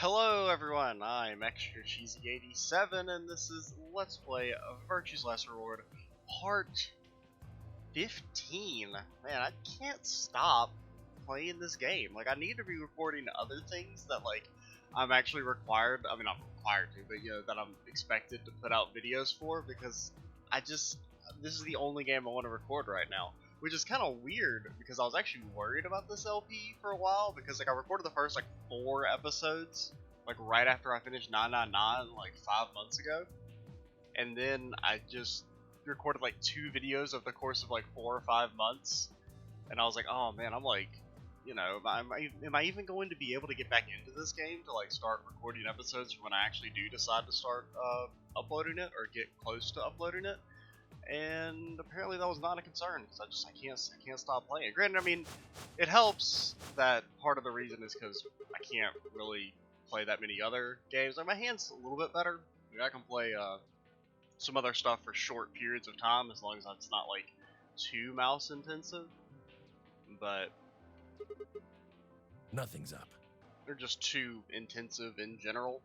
Hello everyone, I'm Extra Cheesy 87 and this is Let's Play Virtue's Last Reward Part 15. Man, I can't stop playing this game. Like, I need to be recording other things that, like, I'm actually required, I mean not required to, but that I'm expected to put out videos for, because this is the only game I want to record right now. Which is kind of weird, because I was actually worried about this LP for a while, because like I recorded the first like 4 episodes, like right after I finished 999 like 5 months ago, and then I just recorded like 2 videos over the course of like 4 or 5 months, and I was like, oh man, I'm like, am I even going to be able to get back into this game to like start recording episodes when I actually do decide to start uploading it or get close to uploading it? And apparently that was not a concern, because I can't stop playing. Granted, I mean, it helps that part of the reason is because I can't really play that many other games. Like, my hand's a little bit better. I can play some other stuff for short periods of time, as long as it's not like too mouse intensive. But nothing's up. They're just too intensive in general.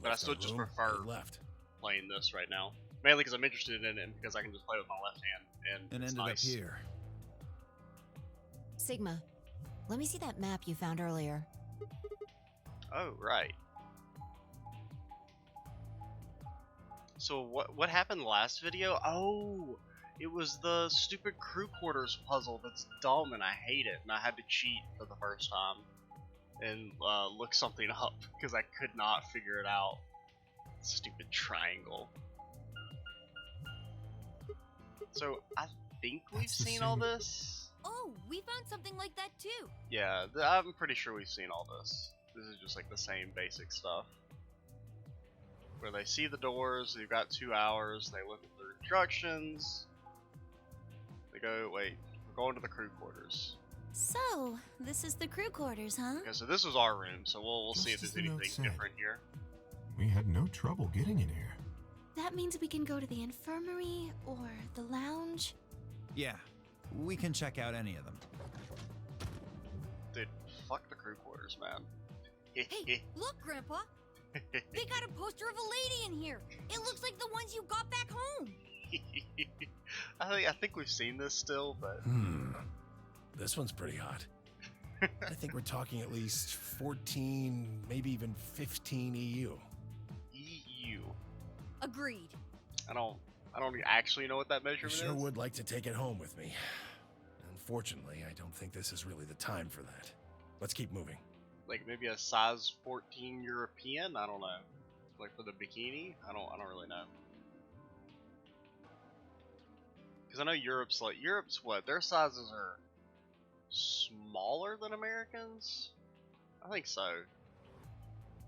But I still just prefer playing this right now, mainly because I'm interested in it and because I can just play with my left hand, and it's ended nice. up here. Sigma, let me see that map you found earlier. Oh, right. So what happened last video? Oh, it was the stupid crew quarters puzzle that's dumb and I hate it, and I had to cheat for the first time and look something up because I could not figure it out. Stupid triangle. So I think we've seen all this. Oh, we found something like that too. Yeah, I'm pretty sure we've seen all this. This is just like the same basic stuff. Where they see the doors, they've got 2 hours, they look at their instructions. They go, wait, we're going to the crew quarters. So, this is the crew quarters, huh? Okay, so this was our room, so we'll see if there's anything different here. We had no trouble getting in here. That means we can go to the infirmary or the lounge. Yeah, we can check out any of them. Dude, fuck the crew quarters, man. Hey, look, Grandpa! They got a poster of a lady in here! It looks like the ones you got back home! I think we've seen this still, but... This one's pretty hot. I think we're talking at least 14, maybe even 15 EU. EU. Agreed. I don't actually know what that measurement I sure is. would like to take it home with me. Unfortunately, I don't think this is really the time for that. Let's keep moving. Like maybe a size 14 European? I don't know. Like for the bikini? I don't really know. Because I know Europe's what? Their sizes are smaller than Americans? I think so.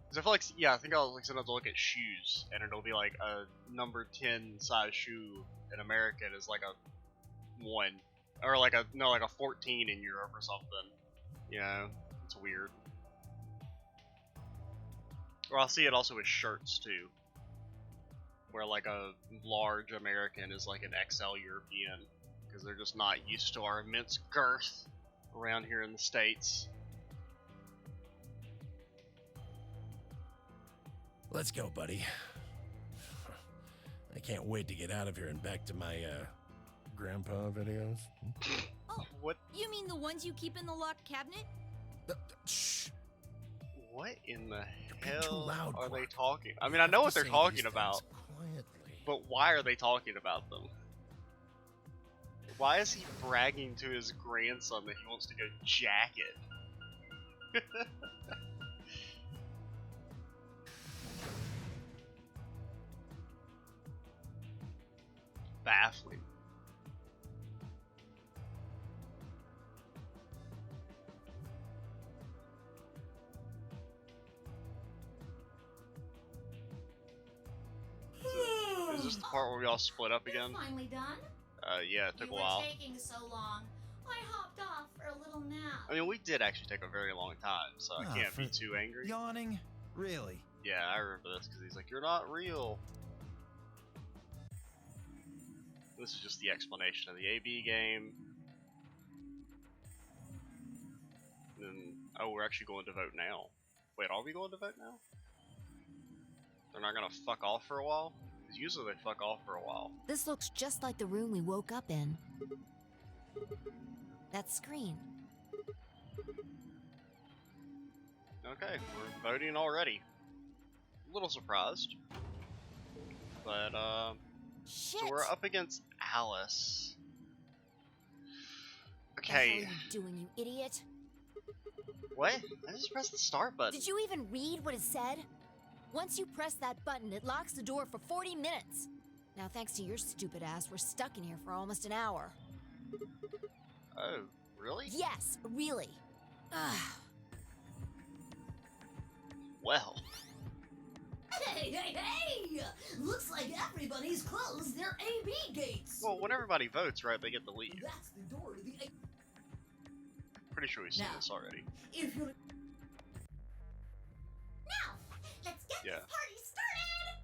Because I feel like, yeah, I think I'll like sometimes look at shoes and it'll be like a number 10 size shoe in America is like a 1. Or like a 14 in Europe or something. You know, it's weird. Or I'll see it also with shirts too. Where like a large American is like an XL European. Because they're just not used to our immense girth around here in the States. Let's go, buddy. I can't wait to get out of here and back to my, grandpa videos. Oh, What? You mean the ones you keep in the locked cabinet? Shh. What in the being too hell loud, are they Quark. talking? I mean, I know what they're Say talking these about, things quietly. but why are they talking about them? Why is he bragging to his grandson that he wants to go jack it? Baffling. Is this the part where we all split up again? Finally done. Yeah, it took a You were while. taking so long. I hopped off for a little nap. I mean, we did actually take a very long time, so I Ah, can't be for too angry. Yawning? Really? Yeah, I remember this because he's like, "You're not real." This is just the explanation of the AB game. And then Oh, we're actually going to vote now. Wait, are we going to vote now? They're not gonna fuck off for a while? Because usually they fuck off for a while. This looks just like the room we woke up in. That screen. Okay, we're voting already. A little surprised. But, Shit! so we're up against Alice. What the hell Okay, are you doing, you idiot? what? I just pressed the start button. Did you even read what it said? Once you press that button, it locks the door for 40 minutes. Now, thanks to your stupid ass, we're stuck in here for almost an hour. Oh, really? Yes, really. Ugh. Well, Hey, hey, hey! Looks like everybody's closed their AB gates. well, when everybody votes, right, they get the lead. That's the door to the A. Pretty sure we've seen Now. this already. If you now, let's get Yeah. this party started.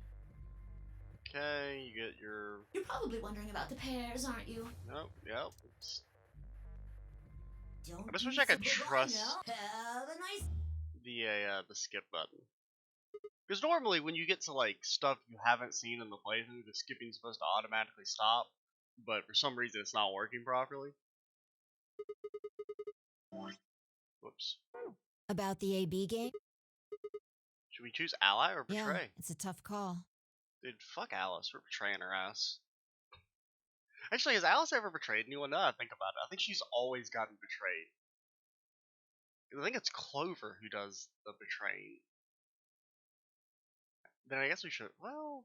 Okay, you get your... You're probably wondering about the pears, aren't you? Nope, yep. Oops. Don't I just be wish I could so goodbye trust- now. Have a nice. The skip button. Because normally when you get to like stuff you haven't seen in the playthrough, the skipping's supposed to automatically stop, but for some reason it's not working properly. Whoops. About the AB game? Should we choose ally or Yeah, betray? it's a tough call. Dude, fuck Alice. We're betraying her ass. Actually, has Alice ever betrayed anyone? Now that I think about it, I think she's always gotten betrayed. I think it's Clover who does the betraying. Then I guess we should. Well,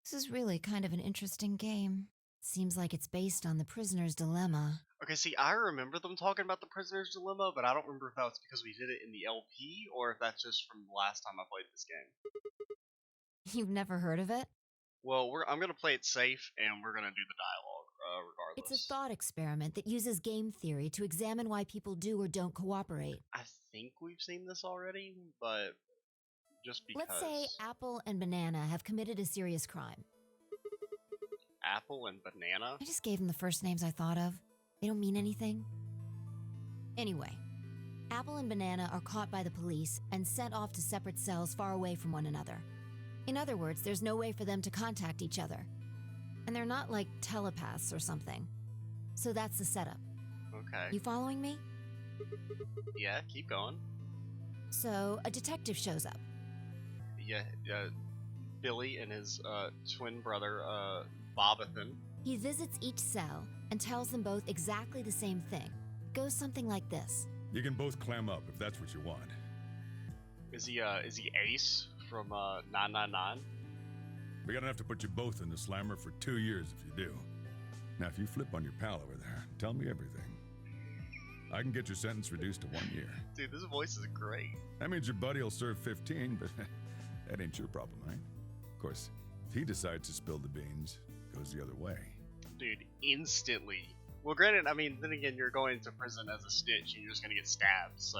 This is really kind of an interesting game. Seems like it's based on the prisoner's dilemma. okay. See, I remember them talking about the prisoner's dilemma, but I don't remember if that was because we did it in the LP or if that's just from the last time I played this game. You've never heard of it? Well, I'm gonna play it safe, and we're gonna do the dialogue regardless. It's a thought experiment that uses game theory to examine why people do or don't cooperate. I think we've seen this already, but just because. Let's say Apple and Banana have committed a serious crime. Apple and Banana. I just gave them the first names I thought of. They don't mean anything. Anyway, Apple and Banana are caught by the police and sent off to separate cells far away from one another. In other words, there's no way for them to contact each other. And they're not like telepaths or something. So that's the setup. Okay. You following me? Yeah, keep going. So a detective shows up. Yeah, Billy and his twin brother, Bobathan. He visits each cell and tells them both exactly the same thing. Goes something like this. You can both clam up if that's what you want. Is he Ace from 999? We're gonna have to put you both in the slammer for 2 years if you do. Now, if you flip on your pal over there, tell me everything. I can get your sentence reduced to 1 year. Dude, this voice is great. That means your buddy will serve 15, but that ain't your problem, right? Of course, if he decides to spill the beans, it goes the other way. Dude, instantly. Well, granted, I mean, then again, you're going to prison as a snitch and you're just gonna get stabbed, so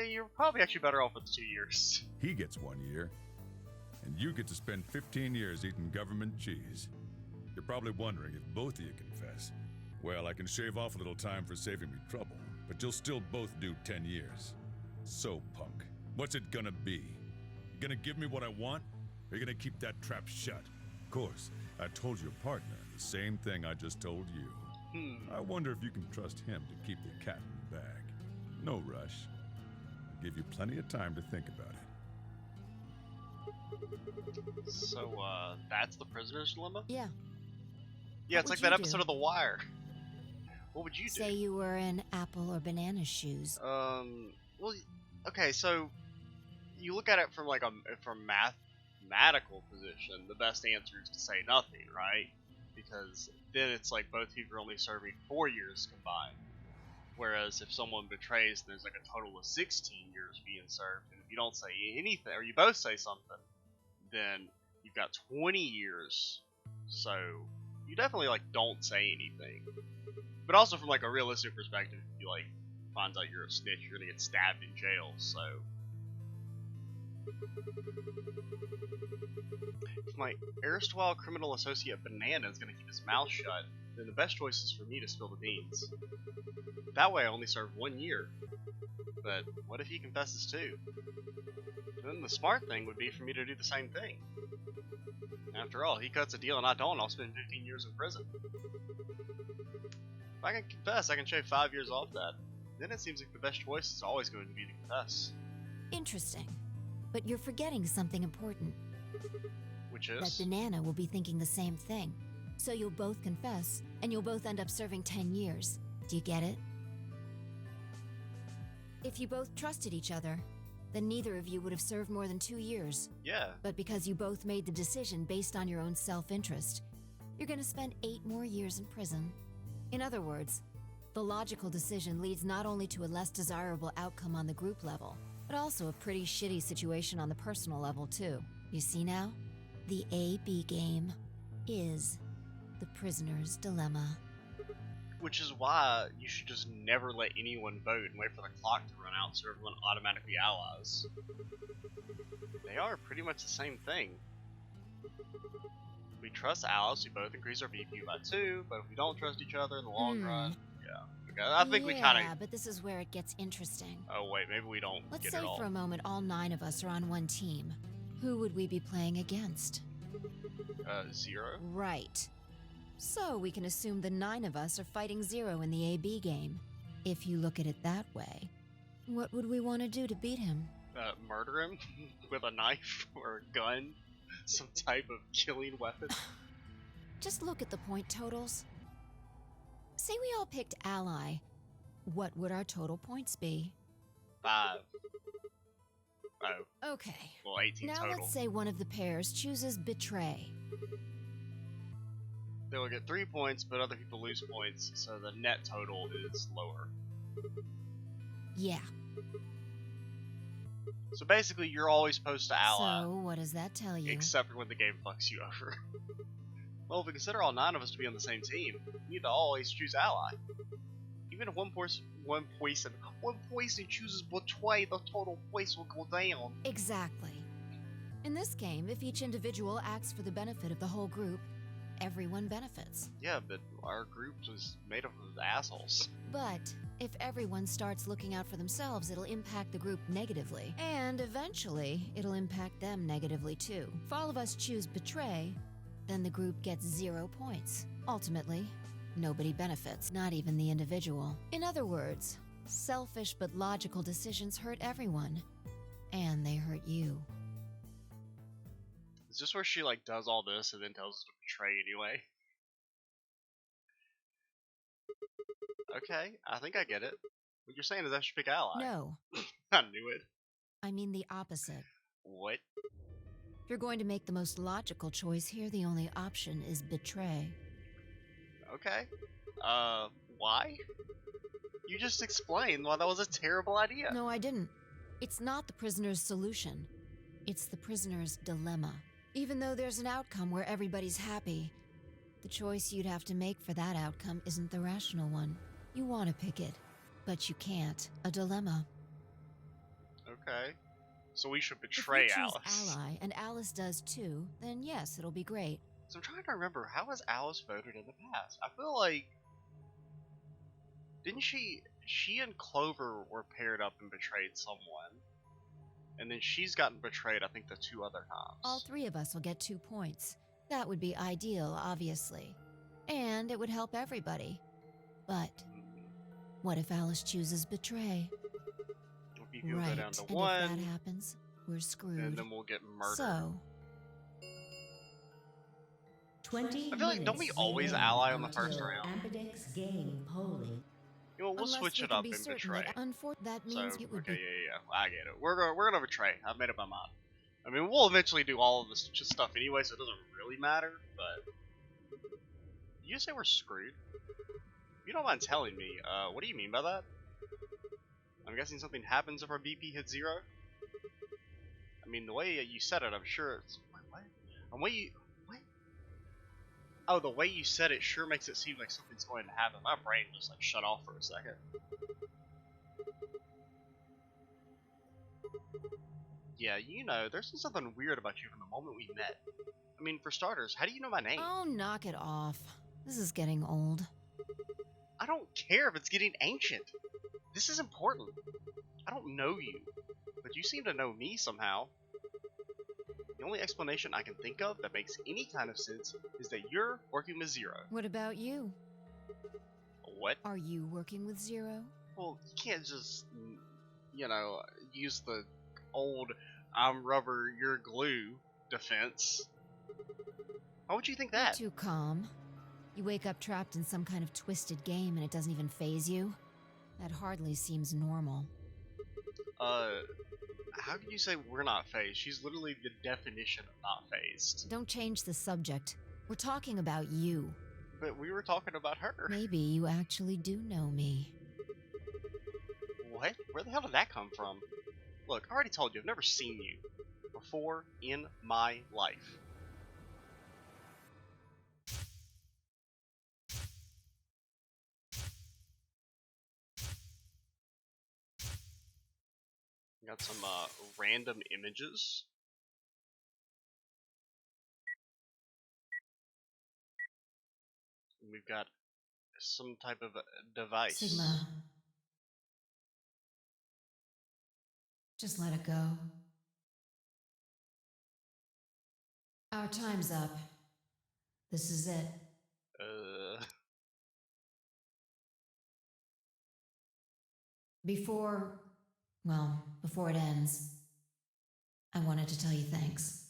you're probably actually better off with 2 years. He gets 1 year, and you get to spend 15 years eating government cheese. You're probably wondering if both of you confess. Well, I can shave off a little time for saving me trouble, but you'll still both do 10 years. So, punk, what's it gonna be? Gonna give me what I want, or you gonna keep that trap shut? Of course, I told your partner the same thing I just told you. I wonder if you can trust him to keep the cat in the bag. No rush. I'll give you plenty of time to think about it. So, that's the prisoner's dilemma? Yeah. Yeah, What it's like would that you episode do? of The Wire. What would you do? Say you were in Apple or Banana's shoes. Well, okay, so you look at it from like from mathematical position, the best answer is to say nothing, right? Because then it's like both people are only serving 4 years combined. Whereas if someone betrays, there's like a total of 16 years being served, and if you don't say anything, or you both say something, then you've got 20 years. So you definitely like don't say anything. But also from like a realistic perspective, if you like finds out you're a snitch, you're gonna get stabbed in jail. So if my erstwhile criminal associate Banana is gonna keep his mouth shut, then the best choice is for me to spill the beans. That way I only serve 1 year. But what if he confesses too? Then the smart thing would be for me to do the same thing. After all, he cuts a deal and I don't, I'll spend 15 years in prison. If I can confess, I can shave 5 years off that. Then it seems like the best choice is always going to be to confess. Interesting. But you're forgetting something important. Which That is? Banana will be thinking the same thing. So you'll both confess, and you'll both end up serving 10 years. Do you get it? If you both trusted each other, then neither of you would have served more than 2 years. Yeah. But because you both made the decision based on your own self-interest, you're gonna spend 8 more years in prison. In other words, the logical decision leads not only to a less desirable outcome on the group level, but also a pretty shitty situation on the personal level too. You see now? The A-B game is the prisoner's dilemma. Which is why you should just never let anyone vote and wait for the clock to run out so everyone automatically allies. They are pretty much the same thing. We trust allies, we both increase our VP by 2, but if we don't trust each other in the long run, yeah. Okay, I think we kind Yeah, of... but this is where it gets interesting. Oh wait, maybe we don't Let's get say it all. for a moment all 9 of us are on one team. Who would we be playing against? 0? Right. So we can assume the 9 of us are fighting 0 in the AB game. If you look at it that way, what would we want to do to beat him? Murder him with a knife or a gun? Some type of killing weapon? Just look at the point totals. Say we all picked ally. What would our total points be? 5. Oh, Okay. well 18 Now total. let's say one of the pairs chooses betray. They will get 3 points, but other people lose points, so the net total is lower. Yeah. So basically, you're always supposed to ally, So what does that tell you? except for when the game fucks you over. Well, if we consider all 9 of us to be on the same team, we need to always choose ally. Even if one person chooses betray, the total points will go down. Exactly. In this game, if each individual acts for the benefit of the whole group, everyone benefits. Yeah, but our group was made up of assholes. But if everyone starts looking out for themselves, it'll impact the group negatively. And eventually, it'll impact them negatively too. If all of us choose betray, then the group gets 0 points. Ultimately, nobody benefits, not even the individual. In other words, selfish but logical decisions hurt everyone. And they hurt you. Is this where she like does all this and then tells us to betray anyway? Okay, I think I get it. What you're saying is I should pick ally. No, I knew it. I mean the opposite. What? If you're going to make the most logical choice here, the only option is betray. Okay. Why? You just explained why that was a terrible idea. No, I didn't. It's not the prisoner's solution. It's the prisoner's dilemma. Even though there's an outcome where everybody's happy, the choice you'd have to make for that outcome isn't the rational one. You want to pick it, but you can't. A dilemma. Okay. So we should betray if we choose Alice. ally, and Alice does too, then yes, it'll be great. So I'm trying to remember, how has Alice voted in the past? I feel like... Didn't she and Clover were paired up and betrayed someone. And then she's gotten betrayed, I think, the 2 other times. All 3 of us will get 2 points. That would be ideal, obviously. And it would help everybody. But what if Alice chooses betray? We'll go Right, down to and 1, if that happens, we're screwed. and then we'll get murdered. So, 20 I feel like, don't we minutes always remain ally on the first until round? Ambidex game polling. You know, we'll unless switch we it can up be and certain betray. that So, means it would okay, be yeah, I get it. We're gonna betray. I've made up my mind. I mean, we'll eventually do all of this stuff anyway, so it doesn't really matter. But you say we're screwed? If you don't mind telling me, what do you mean by that? I'm guessing something happens if our BP hits 0. I mean, the way you said it, I'm sure it's. Wait, what? And what? Oh, the way you said it sure makes it seem like something's going to happen. My brain just like shut off for a second. Yeah, you know, there's been something weird about you from the moment we met. I mean, for starters, how do you know my name? Oh, knock it off. This is getting old. I don't care if it's getting ancient. This is important. I don't know you, but you seem to know me somehow. The only explanation I can think of that makes any kind of sense is that you're working with Zero. What about you? What? Are you working with Zero? Well, you can't just, you know, use the old I'm rubber, you're glue defense. Why would you think that? You're too calm. You wake up trapped in some kind of twisted game and it doesn't even faze you? That hardly seems normal. How can you say we're not phased? She's literally the definition of not phased. Don't change the subject. We're talking about you. But we were talking about her. Maybe you actually do know me. What? Where the hell did that come from? Look, I already told you, I've never seen you before in my life. Got some random images. We've got some type of device. Sigma. Just let it go. Our time's up. This is it. Before it ends, I wanted to tell you thanks.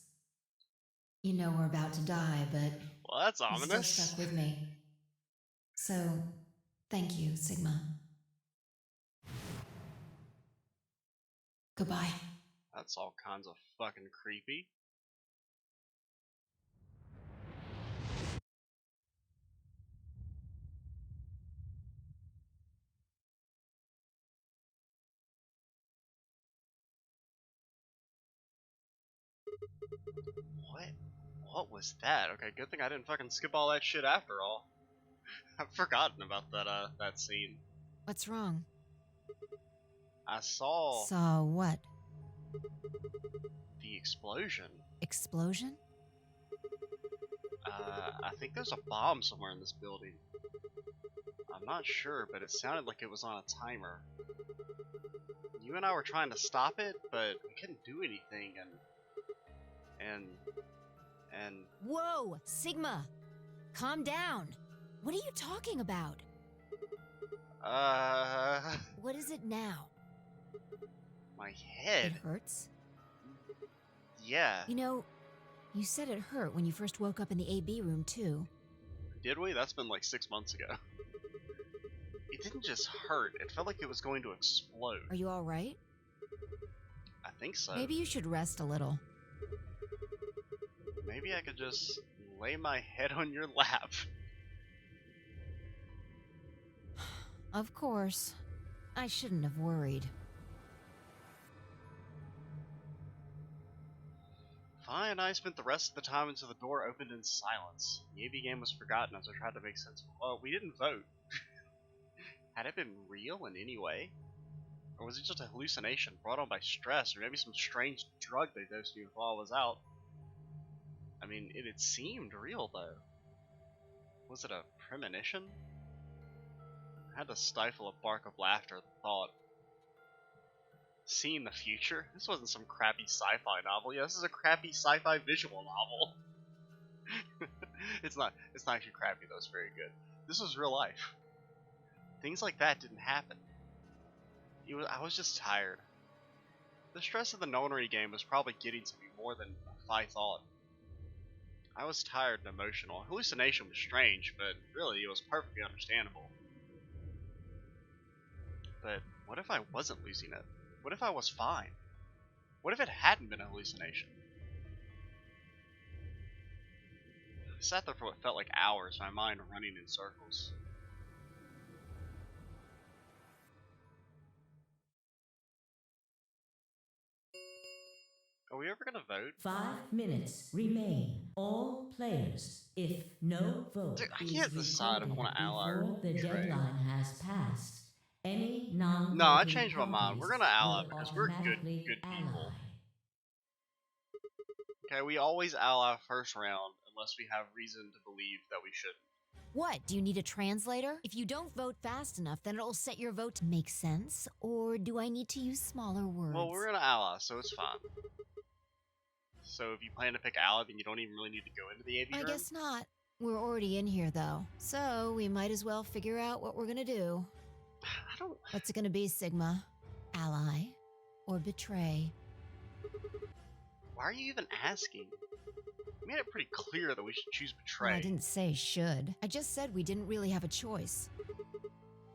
You know we're about to die, but well, that's you still ominous. stuck with me. So, thank you, Sigma. Goodbye. That's all kinds of fucking creepy. What was that? Okay, good thing I didn't fucking skip all that shit after all. I've forgotten about that scene. What's wrong? I saw Saw what? the explosion. Explosion? I think there's a bomb somewhere in this building. I'm not sure, but it sounded like it was on a timer. You and I were trying to stop it, but we couldn't do anything, and Whoa, Sigma! Calm down. What are you talking about? What is it now? my head. It hurts? Yeah. You know, you said it hurt when you first woke up in the AB room, too. Did we? That's been like 6 months ago. It didn't just hurt, it felt like it was going to explode. Are you alright? I think so. Maybe you should rest a little. Maybe I could just lay my head on your lap. Of course. I shouldn't have worried. Fi and I spent the rest of the time until the door opened in silence. The AB game was forgotten as I tried to make sense of it. Well, we didn't vote. Had it been real in any way? Or was it just a hallucination brought on by stress, or maybe some strange drug they dosed me with while I was out? I mean, it had seemed real, though. Was it a premonition? I had to stifle a bark of laughter at the thought. Seeing the future? This wasn't some crappy sci-fi novel. Yeah, this is a crappy sci-fi visual novel. It's not actually crappy though, it's very good. This was real life. Things like that didn't happen. I was just tired. The stress of the Nonary game was probably getting to me more than I thought. I was tired and emotional. Hallucination was strange, but really it was perfectly understandable. But what if I wasn't losing it? What if I was fine? What if it hadn't been a hallucination? I sat there for what felt like hours, my mind running in circles. Are we ever gonna vote? 5 minutes remain. All players, if no vote Dude, I is can't decide if I recorded want to ally or before the betray. deadline has passed, any non No, I changed my mind. We're gonna ally because we're good people. ally. Okay, we always ally first round unless we have reason to believe that we shouldn't. What? Do you need a translator? If you don't vote fast enough, then it'll set your vote to make sense. Or do I need to use smaller words? Well, we're gonna ally, so it's fine. So if you plan to pick ally, then you don't even really need to go into the AV I room? guess not. We're already in here, though. So we might as well figure out what we're gonna do. I don't... What's it gonna be, Sigma? Ally? Or betray? Why are you even asking? You made it pretty clear that we should choose Well, betray. I didn't say should. I just said we didn't really have a choice.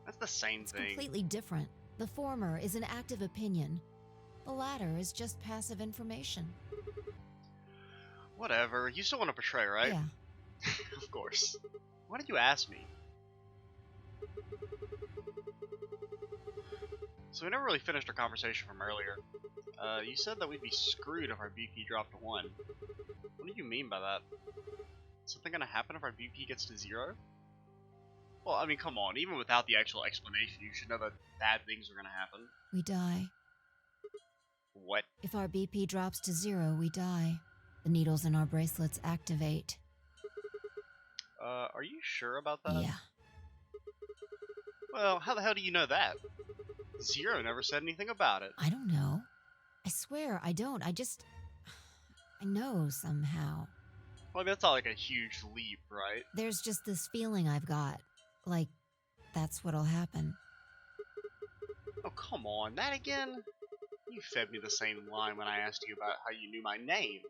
That's the same It's thing. completely different. The former is an active opinion. The latter is just passive information. Whatever. You still want to betray, right? Yeah. Of course. Why did you ask me? So we never really finished our conversation from earlier. You said that we'd be screwed if our BP dropped to 1. What do you mean by that? Is something gonna happen if our BP gets to 0? Well, I mean, come on. Even without the actual explanation, you should know that bad things are gonna happen. We die. What? If our BP drops to 0, we die. The needles in our bracelets activate. Are you sure about that? Yeah. Well, how the hell do you know that? Zero never said anything about it. I don't know. I swear I don't. I know somehow. Well, I mean, that's not like a huge leap, right? There's just this feeling I've got. Like, that's what'll happen. Oh, come on. That again? You fed me the same line when I asked you about how you knew my name.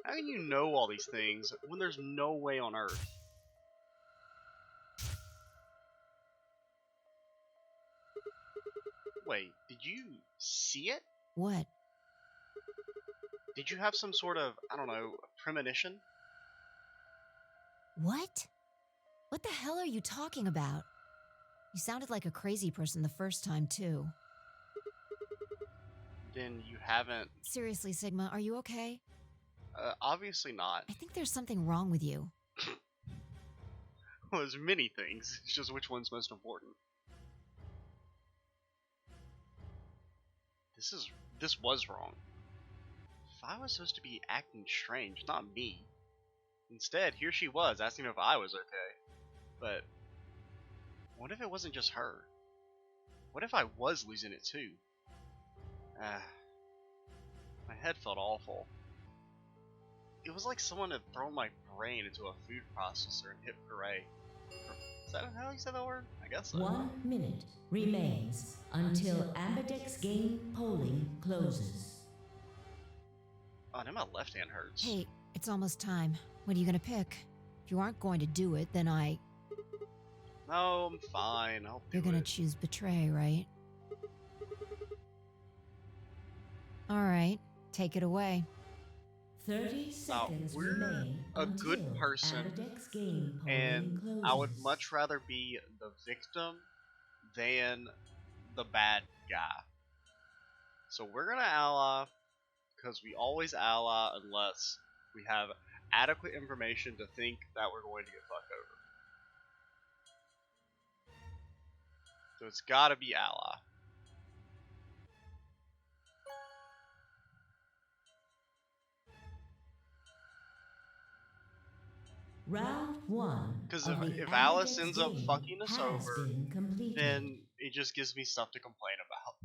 How can you know all these things when there's no way on Earth? Wait, did you see it? What? Did you have some sort of, I don't know, premonition? What? What the hell are you talking about? You sounded like a crazy person the first time, too. Then you haven't... Seriously, Sigma, are you okay? Obviously not. I think there's something wrong with you. Well, there's many things. It's just which one's most important. This was wrong. If I was supposed to be acting strange, not me. Instead, here she was, asking if I was okay. But what if it wasn't just her? What if I was losing it too? My head felt awful. It was like someone had thrown my brain into a food processor and hit puree. Is that how you said that word? I guess so. 1 minute remains until Ambidex game polling closes. Oh, now my left hand hurts. Hey, it's almost time. What are you gonna pick? If you aren't going to do it, then No, I'm fine. I'll do You're gonna it. choose betray, right? Alright, take it away. 30 seconds we're remain a good until person, Ambidex game and polling I would closes. much rather be the victim than the bad guy. So we're gonna ally, because we always ally unless we have adequate information to think that we're going to get fucked over. So it's gotta be ally. Round 1. 'Cause of if the Alice Ambidex ends up game fucking us has over, been completed. Then it just gives me stuff to complain about.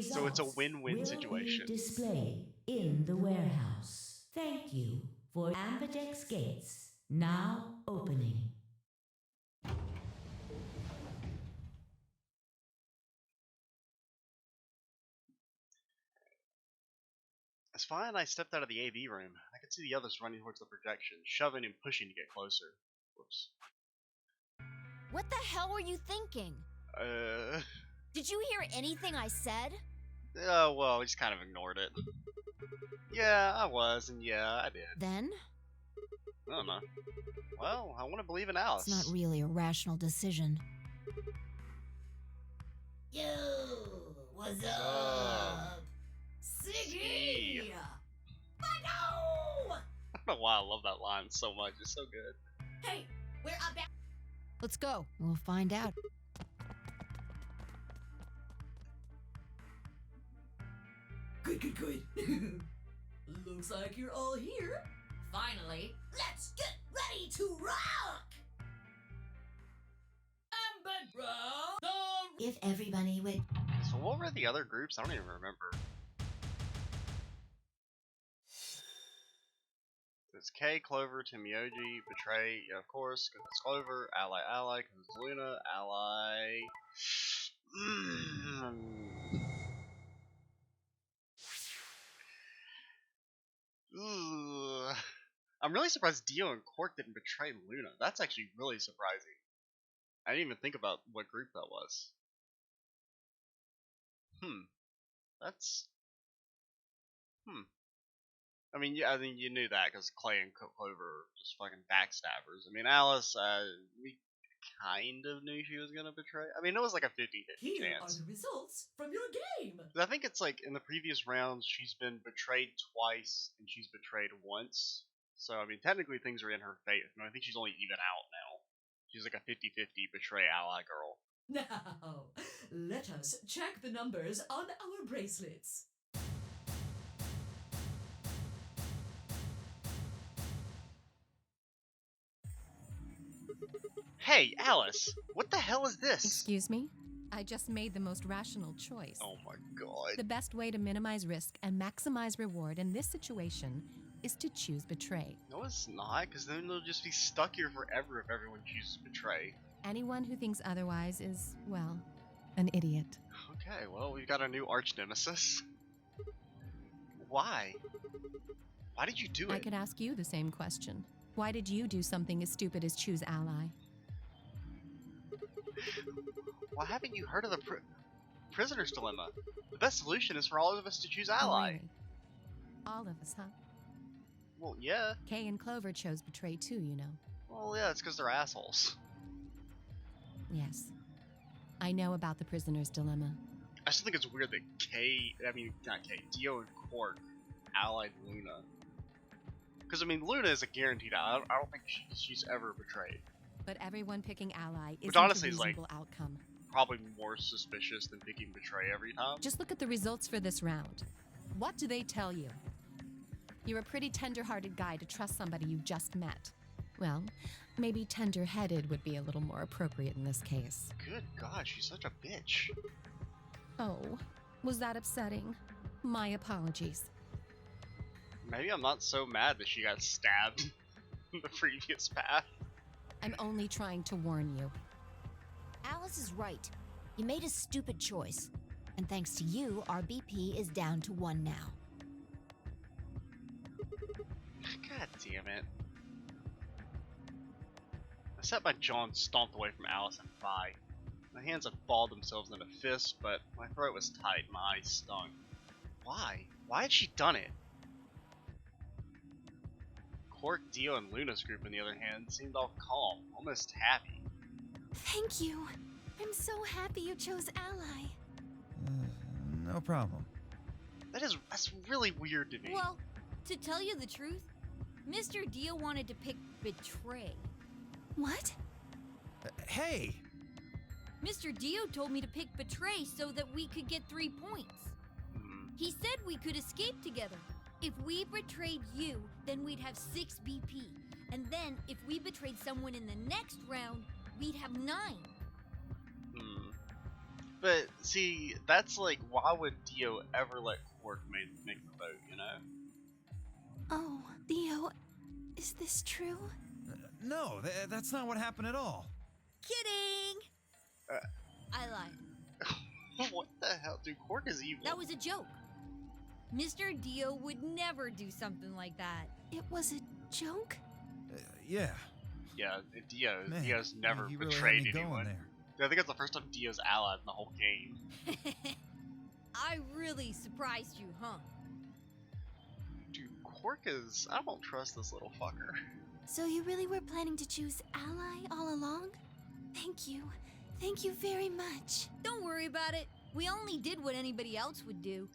So it's a Results win-win will situation. Be displayed in the warehouse. Thank you for Ambidex gates now opening. As fine, I stepped out of the AV room. I could see the others running towards the projection, shoving and pushing to get closer. Whoops. What the hell were you thinking? Did you hear anything I said? Well, we just kind of ignored it. Yeah, I was, and yeah, I did. Then? I don't know. Well, I want to believe in Alice. It's not really a rational decision. Yo, what's up? up? Siggy! Siggy! No! I don't know why I love that line so much. It's so good. Hey, we're up at. Let's go. We'll find out. Good. Looks like you're all here. Finally, let's get ready to rock! If everybody would. So what were the other groups? I don't even remember. It's K, Clover, Timioji, Betray, yeah, of course, because it's Clover, Ally, because it's Luna, Ally. Ugh. I'm really surprised Dio and Quark didn't betray Luna. That's actually really surprising. I didn't even think about what group that was. That's. I mean, yeah, I think you knew that because Clay and Clover are just fucking backstabbers. I mean, Alice, we kind of knew she was gonna betray. I mean, it was like a 50-50 chance. the results from your game. I think it's like in the previous rounds, she's been betrayed twice and she's betrayed once. So, I mean, technically things are in her favor. I think she's only even out now. She's like a 50-50 betray ally girl. Now, let us check the numbers on our bracelets. Hey, Alice! What the hell is this? Excuse me? I just made the most rational choice. Oh my god. The best way to minimize risk and maximize reward in this situation is to choose betray. No, it's not, because then they'll just be stuck here forever if everyone chooses betray. Anyone who thinks otherwise is, well, an idiot. Okay, well, we've got a new arch nemesis. Why? Why did you do I it? could ask you the same question. Why did you do something as stupid as choose ally? Why haven't you heard of the prisoner's dilemma? The best solution is for all of us to choose ally. Oh, really? All of us, huh? Well, yeah. Kay and Clover chose betray too, you know. Well, yeah, it's because they're assholes. Yes. I know about the prisoner's dilemma. I still think it's weird that Dio and Quark allied Luna. Because, I mean, Luna is a guaranteed ally. I don't think she's ever betrayed. But everyone picking ally isn't honestly, a it's like- reasonable outcome. Probably more suspicious than picking betray every time. Just look at the results for this round. What do they tell you? You're a pretty tender-hearted guy to trust somebody you just met. Well, maybe tender-headed would be a little more appropriate in this case. Good God, she's such a bitch. Oh, was that upsetting? My apologies. Maybe I'm not so mad that she got stabbed in the previous path. I'm only trying to warn you. Alice is right. You made a stupid choice. And thanks to you, our BP is down to 1 now. God damn it. I set my jaw and stomped away from Alice and Vi. My hands had balled themselves into fists, but my throat was tight and my eyes stung. Why? Why had she done it? Quark, Dio, and Luna's group, on the other hand, seemed all calm, almost happy. Thank you. I'm so happy you chose ally. No problem. That's really weird to me. Well, to tell you the truth, Mr. Dio wanted to pick betray. What? Hey! Mr. Dio told me to pick betray so that we could get 3 points. He said we could escape together. If we betrayed you, then we'd have 6 BP. And then, if we betrayed someone in the next round, we'd have 9. But, see, that's like, why would Dio ever let Quark make the vote, you know? Oh, Dio, is this true? No, that's not what happened at all. Kidding! I lied. What the hell? Dude, Quark is evil. That was a joke. Mr. Dio would never do something like that. It was a joke? Yeah. Yeah, Man, Dio's never he really betrayed had me going anyone. there. I think it's the first time Dio's allied in the whole game. I really surprised you, huh? Dude, Quark is... I don't trust this little fucker. So you really were planning to choose ally all along? Thank you. Thank you very much. Don't worry about it. We only did what anybody else would do.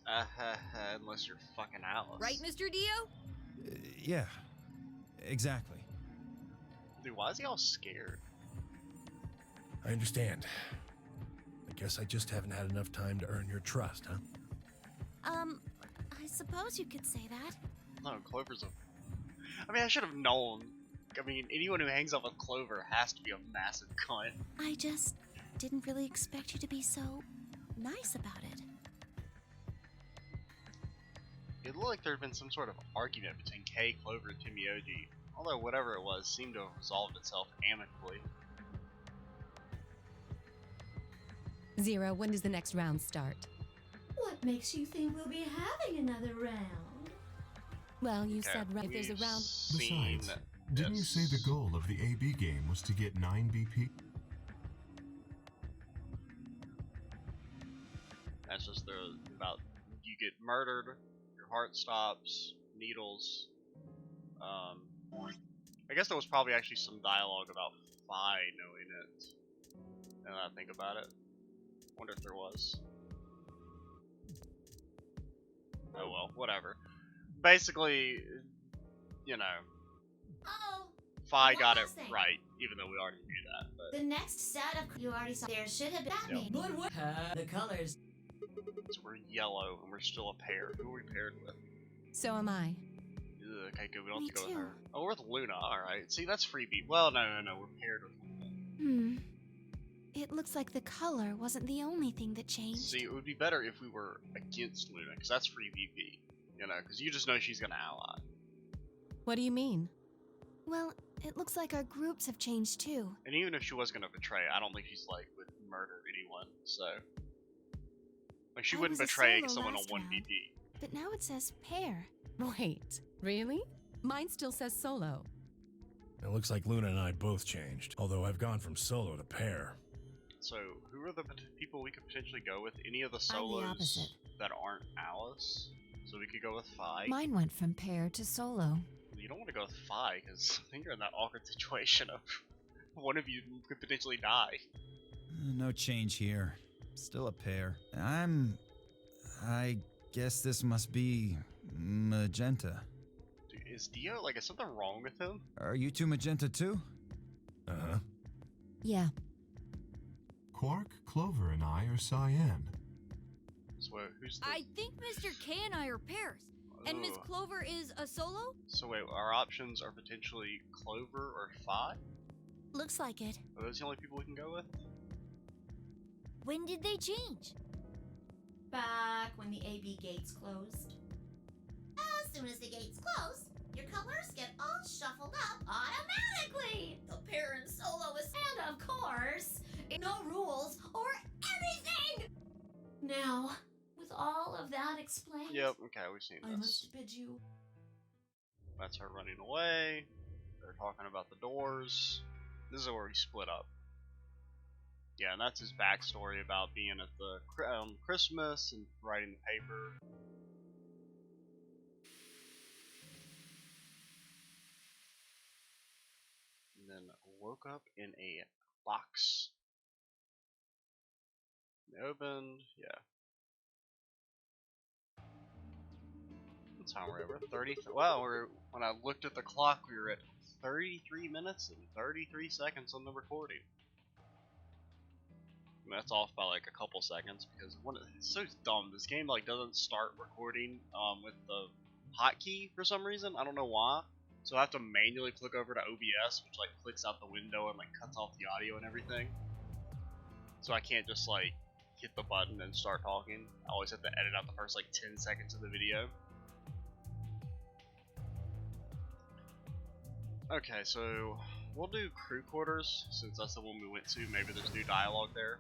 Unless you're fucking Alice. Right, Mr. Dio? Yeah. Exactly. Dude, why is he all scared? I understand. I guess I just haven't had enough time to earn your trust, huh? I suppose you could say that. No, Clover's a... I mean, I should have known. I mean, anyone who hangs out with Clover has to be a massive cunt. I just didn't really expect you to be so nice about it. It looked like there had been some sort of argument between Kay, Clover, and Timioji, although whatever it was seemed to have resolved itself amicably. Zero, when does the next round start? What makes you think we'll be having another round? Well, you said if there's a round. Besides, didn't you say the goal of the AB game was to get 9 BP? That's just about you get murdered, your heart stops, needles. I guess there was probably actually some dialogue about Phi knowing it. Now that I think about it, wonder if there was. Oh well, whatever. Basically, you know, Oh, Phi one got it last thing. right, even though we already knew that. But the next set of you already saw. There should have been that Yep. But what? The colors. so we're yellow and we're still a pair. Who are we paired with? So am I. Ugh, okay, good. We don't Me have to go with too. her. Oh, we're with Luna. All right. See, that's freebie. Well, no. We're paired with Luna. It looks like the color wasn't the only thing that changed. See, it would be better if we were against Luna, because that's free VP. You know, because you just know she's gonna ally. What do you mean? Well, it looks like our groups have changed too. And even if she was gonna betray, I don't think she's like would murder anyone. So, like, she I wouldn't was a betray solo someone on last one round. VP. But now it says pair. Wait, really? Mine still says solo. It looks like Luna and I both changed, although I've gone from solo to pair. So, who are the people we could potentially go with? Any of the I'm the solos opposite. that aren't Alice? So we could go with Phi. Mine went from pair to solo. You don't want to go with Phi, because I think you're in that awkward situation of one of you could potentially die. No change here. Still a pair. I guess this must be magenta. Dude, is Dio, like, is something wrong with him? Are you two magenta too? Uh-huh. Yeah. Quark, Clover, and I are cyan. So who's the... I think Mr. K and I are pairs. And Miss Ugh. Clover is a solo? So wait, our options are potentially Clover or Phi? Looks like it. Are those the only people we can go with? When did they change? Back when the AB gates closed. As soon as the gates close, your colors get all shuffled up automatically. The pair and soloist, and of course, no rules or anything. Now, with all of that explained, Yep, okay, we've seen I this. must bid you. That's her running away. They're talking about the doors. This is where we split up. Yeah, and that's his backstory about being at the Christmas and writing the paper. And then woke up in a box. They opened, yeah. What time we're over? 30. Well, when I looked at the clock, we were at 33 minutes and 33 seconds on the recording. I mean, that's off by like a couple seconds because it's so dumb. This game like doesn't start recording with the hotkey for some reason. I don't know why. So I have to manually click over to OBS, which like clicks out the window and like cuts off the audio and everything. So I can't just like hit the button and start talking. I always have to edit out the first like 10 seconds of the video. Okay, so we'll do crew quarters since that's the one we went to. Maybe there's new dialogue there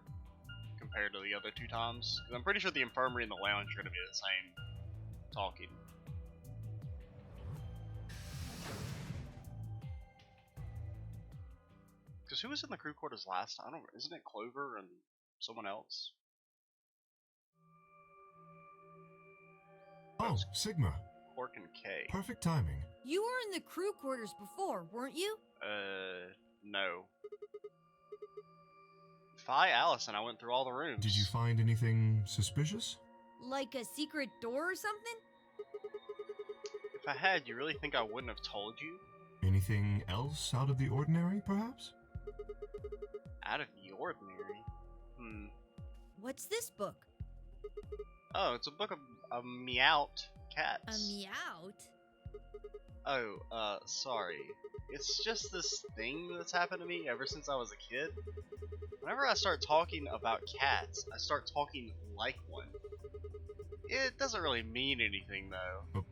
compared to the other two times. Because I'm pretty sure the infirmary and the lounge are going to be the same talking. Because who was in the crew quarters last time? I don't. Isn't it Clover and someone else? Oh, Sigma. Quark and K. Perfect timing. You were in the crew quarters before, weren't you? No. Phi, Alice, and I went through all the rooms. Did you find anything suspicious? Like a secret door or something? If I had, you really think I wouldn't have told you? Anything else out of the ordinary, perhaps? Out of the ordinary? What's this book? Oh, it's a book of meowed A cats. meowt? Oh, sorry. it's just this thing that's happened to me ever since I was a kid. Whenever I start talking about cats, I start talking like one. It doesn't really mean anything though.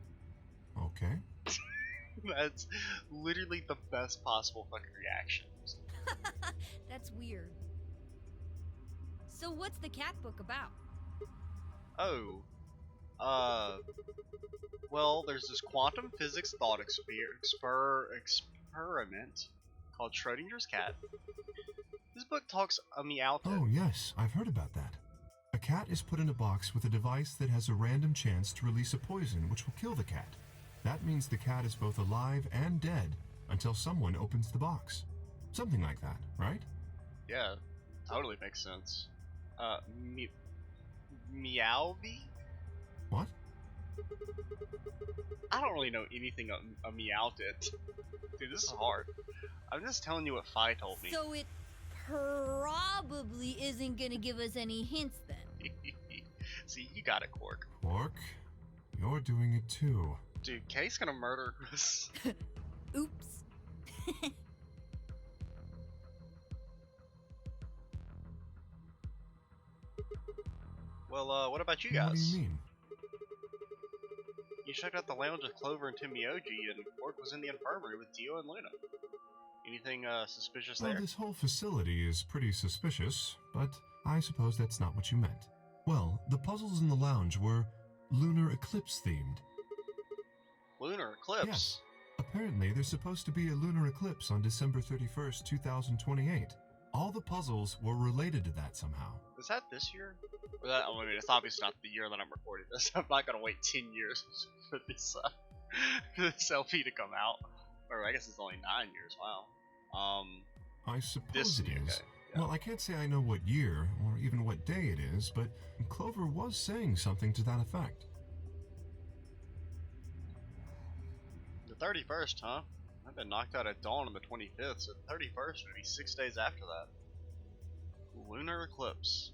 Okay. That's literally the best possible fucking reaction. That's weird. So what's the cat book about? Oh. Well, there's this quantum physics thought experiment called Schrodinger's cat. This book talks a meow. Oh, yes, I've heard about that. A cat is put in a box with a device that has a random chance to release a poison which will kill the cat. That means the cat is both alive and dead until someone opens the box. Something like that, right? Yeah, totally makes sense. Meowby? What? I don't really know anything a meow did. Dude, this is hard. I'm just telling you what Fi told me. So it probably isn't gonna give us any hints then. See, you got it, Quark. Quark, you're doing it too. Dude, Kay's gonna murder us. Oops. Well, what about you guys? What do you mean? You checked out the lounge with Clover and Timioji, and Quark was in the infirmary with Dio and Luna. Anything suspicious Well, there? this whole facility is pretty suspicious, but I suppose that's not what you meant. Well, the puzzles in the lounge were lunar eclipse themed. Lunar eclipse? Yes. Apparently, there's supposed to be a lunar eclipse on December 31st, 2028. All the puzzles were related to that somehow. Is that this year? Or that, I mean, it's obviously not the year that I'm recording this. I'm not gonna wait 10 years for this, this LP to come out. Or I guess it's only 9 years. Wow. I suppose this it year, is. okay, yeah. Well, I can't say I know what year or even what day it is, but Clover was saying something to that effect. The 31st, huh? I've been knocked out at dawn on the 25th, so the 31st would be 6 days after that. Lunar eclipse.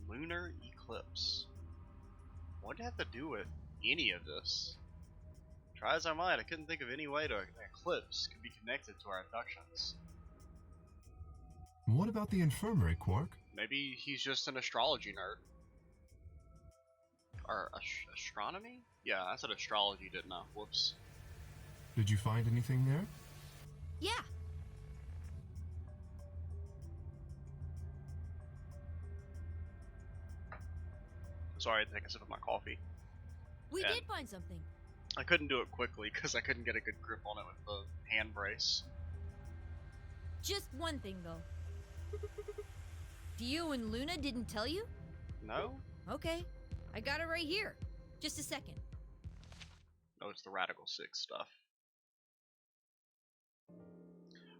Lunar eclipse. What did it have to do with any of this? Try as I might, I couldn't think of any way to an eclipse could be connected to our abductions. What about the infirmary, Quark? Maybe he's just an astrology nerd. Or astronomy? Yeah, I said astrology, didn't I? Whoops. Did you find anything there? Yeah. Sorry, I had to take a sip of my coffee. We Yeah. did find something. I couldn't do it quickly because I couldn't get a good grip on it with the hand brace. Just one thing though. Dio and Luna didn't tell you? No? Okay. I got it right here. Just a second. No, it's the Radical 6 stuff.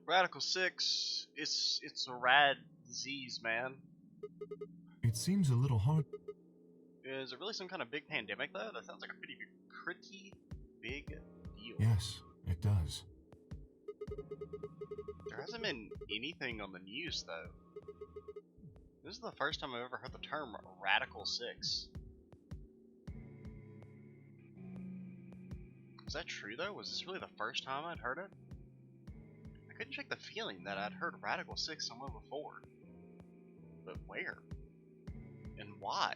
Radical 6, it's a rad disease, man. It seems a little hard. Is it really some kind of big pandemic, though? That sounds like a pretty big deal. Yes, it does. There hasn't been anything on the news, though. This is the first time I've ever heard the term Radical 6. Is that true, though? Was this really the first time I'd heard it? I couldn't shake the feeling that I'd heard Radical 6 somewhere before. But where? And why?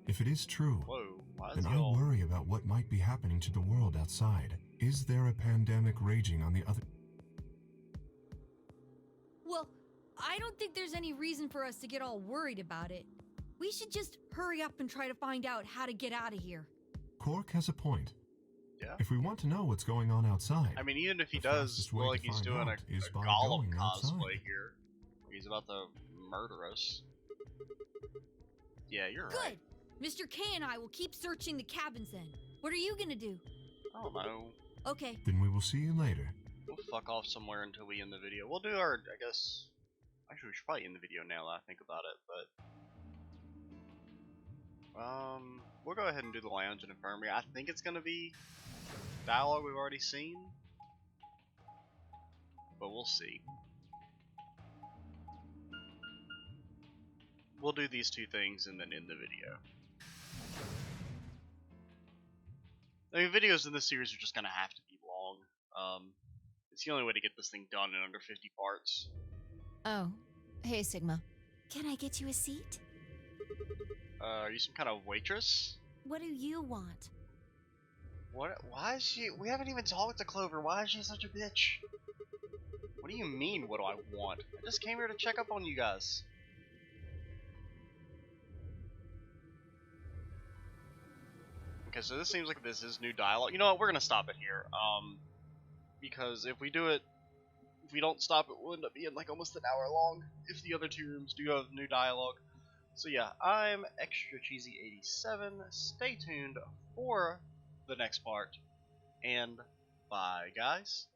If it is true, Whoa, why is then he I all... worry about what might be happening to the world outside. Is there a pandemic raging on the other... Well, I don't think there's any reason for us to get all worried about it. We should just hurry up and try to find out how to get out of here. Quark has a point. Yeah. If we want to know what's going on outside... I mean, even if he the does fastest look way like to he's find doing out is a by Gollum going cosplay outside. here. He's about to murder us. Yeah, you're Good. right. Mr. K and I will keep searching the cabins then. What are you gonna do? I don't know. Okay. Then we will see you later. We'll fuck off somewhere until we end the video. We'll do our, I guess... Actually, we should probably end the video now that I think about it, but... we'll go ahead and do the lounge and infirmary. I think it's gonna be dialogue we've already seen. But we'll see. We'll do these two things and then end the video. I mean, videos in this series are just gonna have to be It's the only way to get this thing done in under 50 parts. Oh, hey, Sigma. Can I get you a seat? Are you some kind of waitress? What do you want? What? Why is she? We haven't even talked to Clover. Why is she such a bitch? What do you mean, what do I want? I just came here to check up on you guys. Okay, so this seems like this is new dialogue. You know what? We're gonna stop it here. Because if we don't stop it, we'll end up being like almost an hour long. If the other two rooms do have new dialogue. So yeah, I'm Extra Cheesy 87. Stay tuned for the next part. And bye, guys.